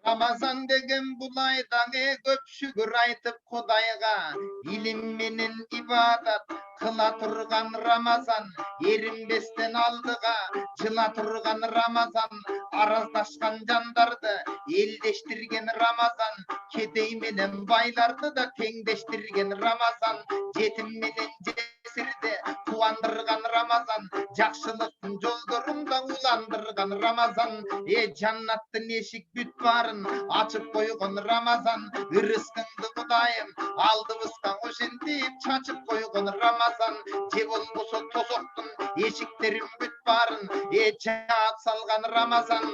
Ramazan деген бұл айдағы көп шүгір айтып Құдайға, илім менен ибадат қыла тұрған Рамазан, ерінбестен алдыға жыла тұрған Рамазан, араздашқан жандарды елдештірген Рамазан, кедей менен байларды да теңдештірген Рамазан, жетім менен жесірді қуандырған Рамазан, жақсылықтың жолдорында уландырған Рамазан, жаннаттың ешік бүт барын açıp koygun Ramazan, ırıskındı Kudayım, aldığımızdan oşentip çaçıp koygun Ramazan, cep olmuşu tosoktun, eşiklerim büt barın, çağat salgan Ramazan.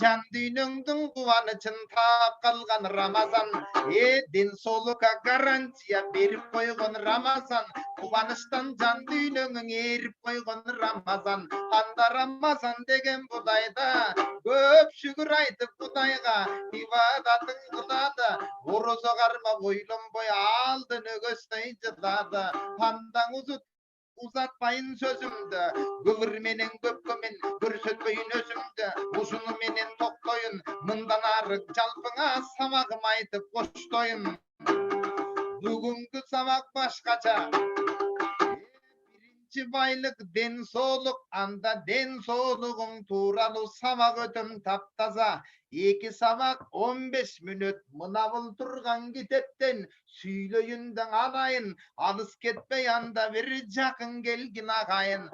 Can düynüңдің қуанышын тап қалған Рамазан, денсаулыққа гарантия беріп қойған Рамазан, қуаныштан жан дүйнөңүң еріп қойған Рамазан. Анда Рамазан деген Құдайда көп шүгір айтып Құдайға, ибадатын қылады, ораза қармап ойланбай алдын өгөстөй жыдады. Пандаң uzatmayın sözümdü, gıvırmenin köpkömen görsetmeyin özümdü, uzunu menen toktoyun, mından arık jalpıңа samagım aytıp koştoyun. Bugünkü samak başkaça. Birinci baylık den soğuluk, anda den soğuluğun tuğralı samak ötüm taptaza. 2 samak 15 minut mınavıl turgan kitepten süylöyünden anayın, alыс кетпей анда bir жақын келгin ağayın.